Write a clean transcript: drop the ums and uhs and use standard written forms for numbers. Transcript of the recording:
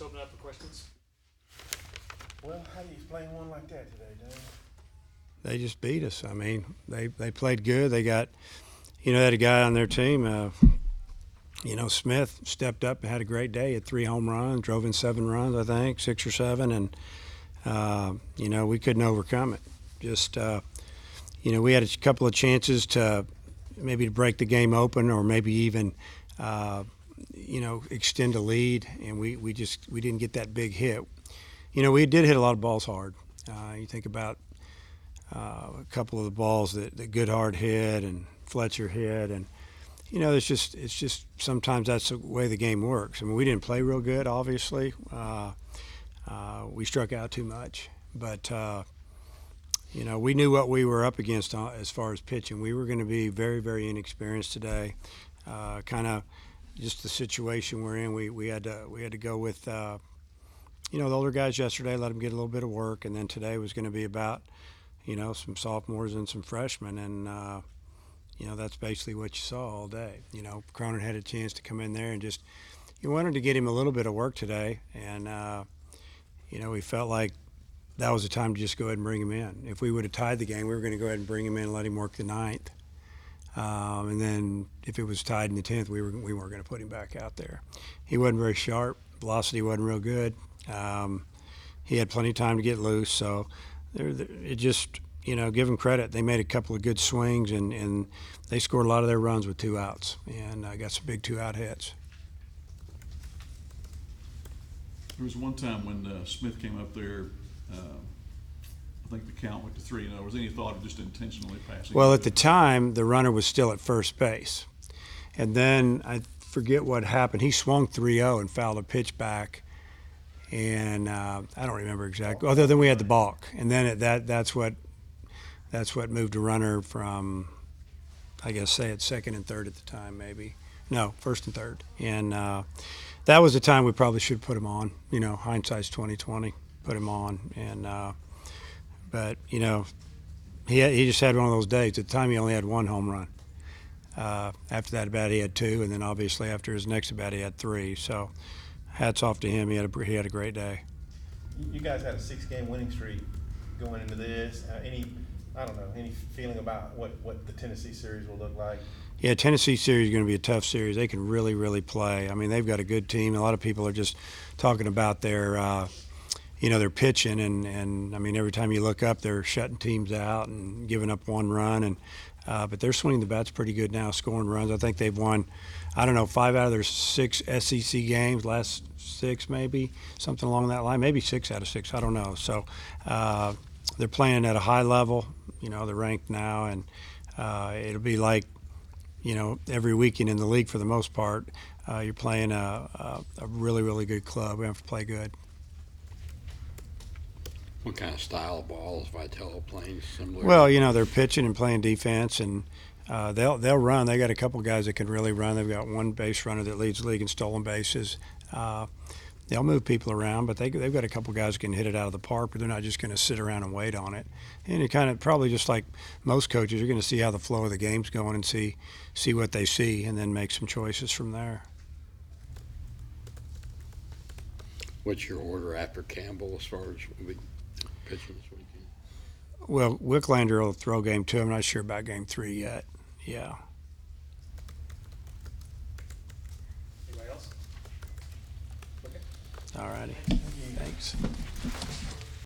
just open it up for questions. Well, how do you explain one like that today, Dave? They just beat us. I mean, they played good. They got, they had a guy on their team, Smith stepped up and had a great day. Had 3 home runs, drove in 7 runs, I think, 6 or 7, and we couldn't overcome it. Just we had a couple of chances to maybe to break the game open, or maybe even extend a lead, and we didn't get that big hit. We did hit a lot of balls hard. You think about a couple of the balls that Goodhart hit and Fletcher hit, and it's just sometimes that's the way the game works. I mean, we didn't play real good, obviously. We struck out too much, but we knew what we were up against as far as pitching. We were going to be very, very inexperienced today. Kind of just the situation we're in. We had to go with the older guys yesterday, let them get a little bit of work, and then today was going to be about some sophomores and some freshmen, and that's basically what you saw all day. Cronin had a chance to come in there and just you wanted to get him a little bit of work today, and we felt like that was the time to just go ahead and bring him in. If we would have tied the game, we were going to go ahead and bring him in and let him work the 9th. And then if it was tied in the 10th, we weren't going to put him back out there. He wasn't very sharp. Velocity wasn't real good. He had plenty of time to get loose. So it just, give them credit. They made a couple of good swings, and they scored a lot of their runs with 2 outs, and got some big 2-out hits. There was one time when Smith came up there, I think the count went to 3-0. Was there any thought of just intentionally passing? Well, at the time, the runner was still at first base. And then I forget what happened. He swung 3-0 and fouled a pitch back. And I don't remember exactly. Other than we had the balk. And then that's what moved the runner from, I guess, say at second and third at the time, maybe. No, first and third. And that was the time we probably should have put him on. Hindsight's 20/20. Put him on, and but he just had one of those days. At the time, he only had 1 home run. After that at bat, he had 2, and then obviously after his next at bat, he had 3. So, hats off to him. He had a great day. You guys had a 6-game winning streak going into this. Any feeling about what the Tennessee series will look like? Yeah, Tennessee series is going to be a tough series. They can really, really play. I mean, they've got a good team. A lot of people are just talking about their pitching, and I mean, every time you look up, they're shutting teams out and giving up 1 run, and but they're swinging the bats pretty good now, scoring runs. I think they've won, 5 out of their 6 SEC games, last 6 maybe, something along that line, maybe 6 out of 6, I don't know. So they're playing at a high level. They're ranked now, and it'll be like, every weekend in the league for the most part, you're playing a really, really good club. We have to play good. What kind of style of ball is Vitello playing? Similar? Well, they're pitching and playing defense, and they'll run. They got a couple guys that can really run. They've got 1 base runner that leads the league in stolen bases. They'll move people around, but they've got a couple guys who can hit it out of the park, but they're not just going to sit around and wait on it. And it kind of probably just like most coaches, you're going to see how the flow of the game's going and see what they see, and then make some choices from there. What's your order after Campbell as far as pitching this weekend? Well, Wicklander will throw game 2. I'm not sure about game 3 yet. Yeah. Anybody else? Okay. All righty. Thanks.